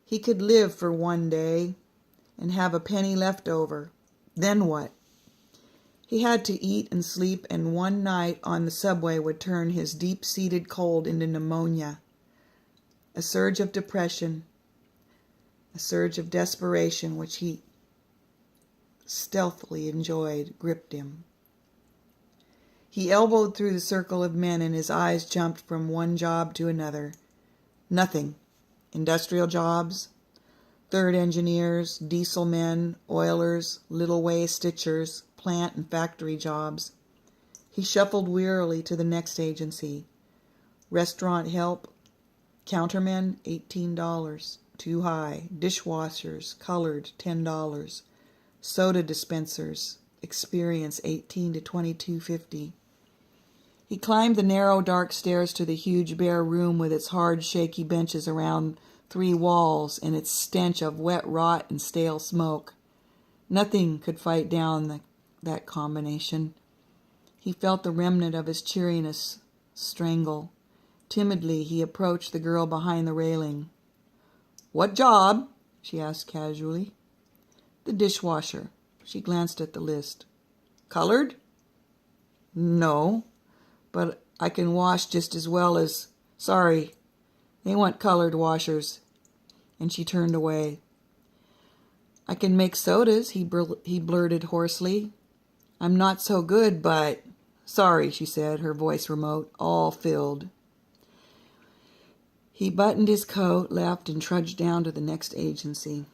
He could live for one day and have a penny left over. Then what? He had to eat and sleep, and one night on the subway would turn his deep-seated cold into pneumonia. A surge of depression, a surge of desperation, which he stealthily enjoyed, gripped him. He elbowed through the circle of men, and his eyes jumped from one job to another. Nothing. Industrial jobs, third engineers, diesel men, oilers, little-way stitchers, plant and factory jobs. He shuffled wearily to the next agency. Restaurant help, countermen, $18, too high. Dishwashers, colored, $10. Soda dispensers, experience, $18 to $22.50. He climbed the narrow, dark stairs to the huge, bare room with its hard, shaky benches around 3 walls and its stench of wet rot and stale smoke. Nothing could fight down that combination. He felt the remnant of his cheeriness strangle. Timidly, he approached the girl behind the railing. "What job?" she asked casually. "The dishwasher." She glanced at the list. "Colored?" "No, but I can wash just as well as... Sorry, they want colored washers." And she turned away. "I can make sodas," he blurted hoarsely. "I'm not so good, but..." "Sorry," she said, her voice remote, all filled. He buttoned his coat, left, and trudged down to the next agency.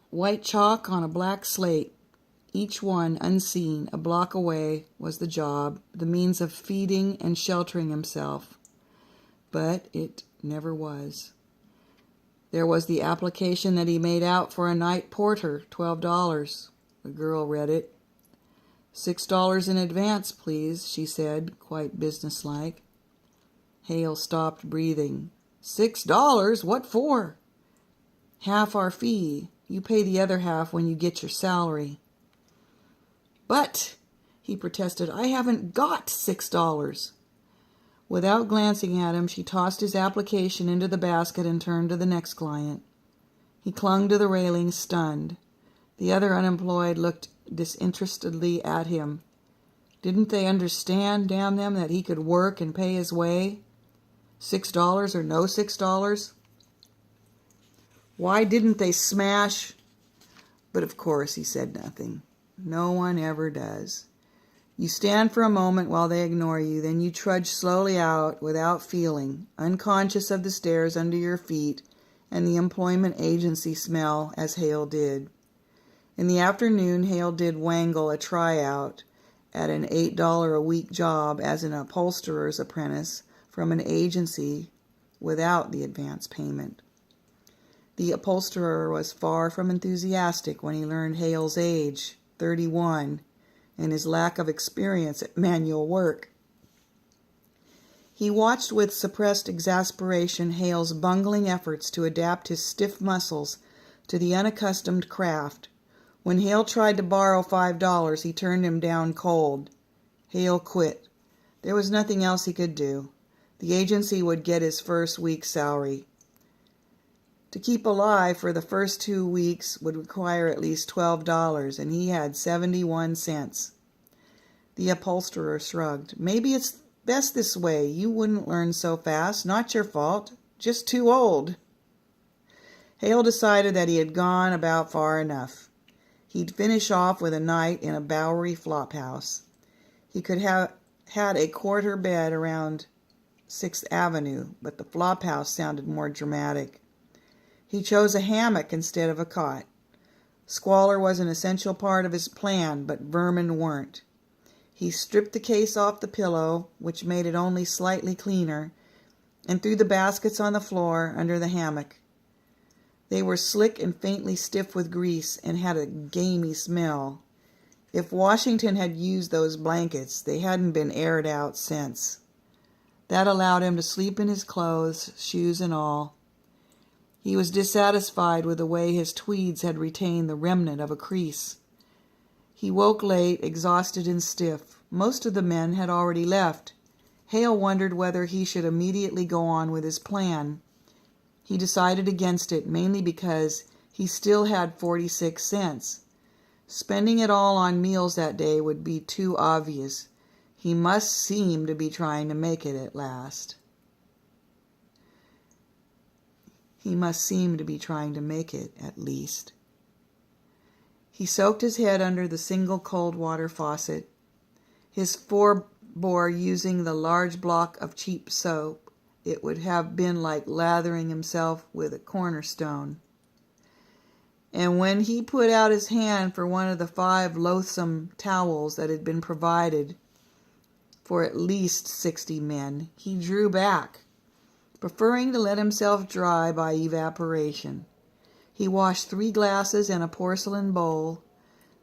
White chalk on a black slate, each one unseen, a block away, was the job, the means of feeding and sheltering himself. But it never was. There was the application that he made out for a night porter, $12. The girl read it. $6 in advance, please, she said, quite businesslike. Hale stopped breathing. $6? What for? Half our fee. You pay the other half when you get your salary. But, he protested, I haven't got $6. Without glancing at him, she tossed his application into the basket and turned to the next client. He clung to the railing, stunned. The other unemployed looked disinterestedly at him. Didn't they understand, damn them, that he could work and pay his way? $6 or no $6? Why didn't they smash? But of course he said nothing. No one ever does. You stand for a moment while they ignore you, then you trudge slowly out without feeling, unconscious of the stairs under your feet and the employment agency smell, as Hale did. In the afternoon, Hale did wangle a tryout at an $8 a week job as an upholsterer's apprentice from an agency without the advance payment. The upholsterer was far from enthusiastic when he learned Hale's age, 31, and his lack of experience at manual work. He watched with suppressed exasperation Hale's bungling efforts to adapt his stiff muscles to the unaccustomed craft. When Hale tried to borrow $5, he turned him down cold. Hale quit. There was nothing else he could do. The agency would get his first week's salary. To keep alive for the first 2 weeks would require at least $12, and he had 71 cents. The upholsterer shrugged. Maybe it's best this way. You wouldn't learn so fast. Not your fault. Just too old. Hale decided that he had gone about far enough. He'd finish off with a night in a Bowery flophouse. He could have had a quarter bed around 6th Avenue, but the flophouse sounded more dramatic. He chose a hammock instead of a cot. Squalor was an essential part of his plan, but vermin weren't. He stripped the case off the pillow, which made it only slightly cleaner, and threw the baskets on the floor under the hammock. They were slick and faintly stiff with grease and had a gamey smell. If Washington had used those blankets, they hadn't been aired out since. That allowed him to sleep in his clothes, shoes and all. He was dissatisfied with the way his tweeds had retained the remnant of a crease. He woke late, exhausted and stiff. Most of the men had already left. Hale wondered whether he should immediately go on with his plan. He decided against it, mainly because he still had 46 cents. Spending it all on meals that day would be too obvious. He must seem to be trying to make it at last. He must seem to be trying to make it, at least. He soaked his head under the single cold water faucet. His forebore using the large block of cheap soap. It would have been like lathering himself with a cornerstone. And when he put out his hand for one of the 5 loathsome towels that had been provided for at least 60 men, he drew back, preferring to let himself dry by evaporation. He washed 3 glasses and a porcelain bowl,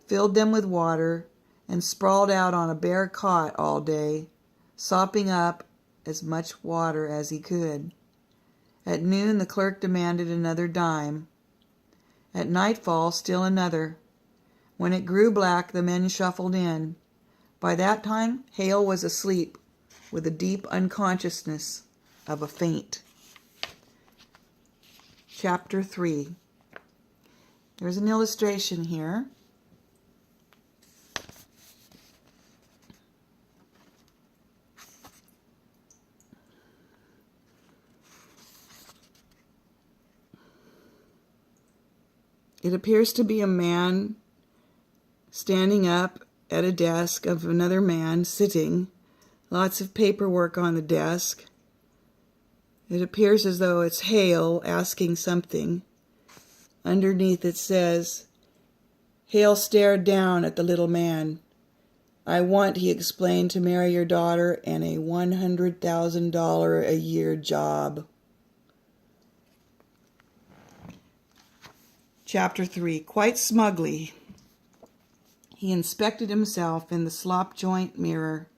filled them with water, and sprawled out on a bare cot all day, sopping up as much water as he could. At noon the clerk demanded another dime. At nightfall, still another. When it grew black, the men shuffled in. By that time, Hale was asleep, with the deep unconsciousness of a faint. Chapter 3. There's an illustration here. It appears to be a man standing up at a desk of another man sitting. Lots of paperwork on the desk. It appears as though it's Hale asking something. Underneath it says, Hale stared down at the little man. I want, he explained, to marry your daughter and a $100,000 a year job. Chapter 3. Quite smugly, he inspected himself in the slop-joint mirror.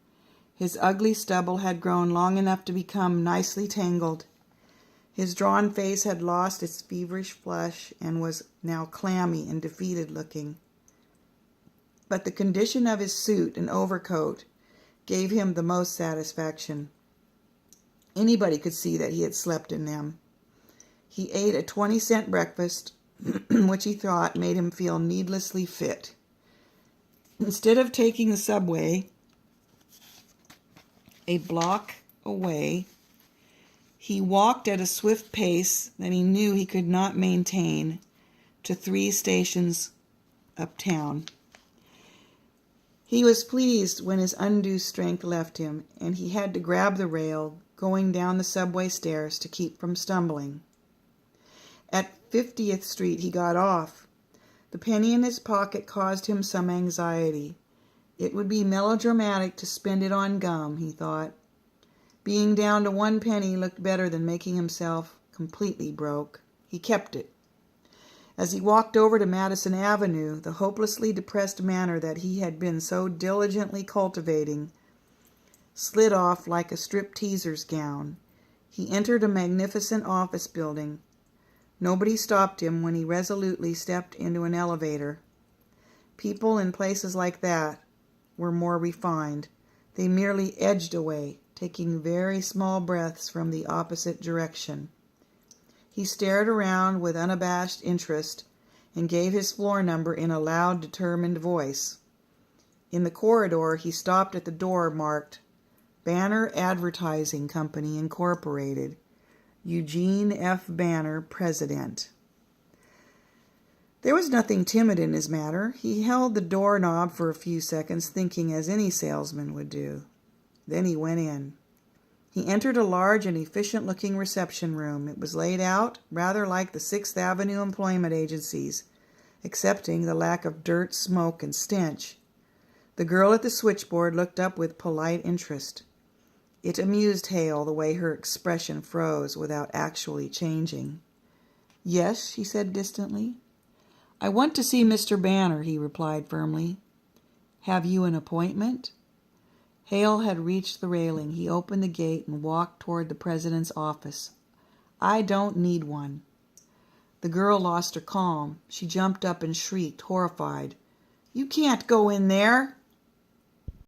His ugly stubble had grown long enough to become nicely tangled. His drawn face had lost its feverish flush and was now clammy and defeated-looking. But the condition of his suit and overcoat gave him the most satisfaction. Anybody could see that he had slept in them. He ate a 20-cent breakfast, which he thought made him feel needlessly fit. Instead of taking the subway a block away, he walked at a swift pace that he knew he could not maintain to 3 stations uptown. He was pleased when his undue strength left him, and he had to grab the rail going down the subway stairs to keep from stumbling. At 50th Street he got off. The penny in his pocket caused him some anxiety. It would be melodramatic to spend it on gum, he thought. Being down to 1 penny looked better than making himself completely broke. He kept it. As he walked over to Madison Avenue, the hopelessly depressed manner that he had been so diligently cultivating slid off like a stripteaser's gown. He entered a magnificent office building. Nobody stopped him when he resolutely stepped into an elevator. People in places like that were more refined. They merely edged away, taking very small breaths from the opposite direction. He stared around with unabashed interest and gave his floor number in a loud, determined voice. In the corridor, he stopped at the door marked Banner Advertising Company, Incorporated. Eugene F. Banner, President. There was nothing timid in his manner. He held the doorknob for a few seconds, thinking as any salesman would do. Then he went in. He entered a large and efficient-looking reception room. It was laid out rather like the 6th Avenue employment agencies, excepting the lack of dirt, smoke, and stench. The girl at the switchboard looked up with polite interest. It amused Hale the way her expression froze without actually changing. Yes, she said distantly. I want to see Mr. Banner, he replied firmly. Have you an appointment? Hale had reached the railing. He opened the gate and walked toward the president's office. I don't need one. The girl lost her calm. She jumped up and shrieked, horrified. You can't go in there.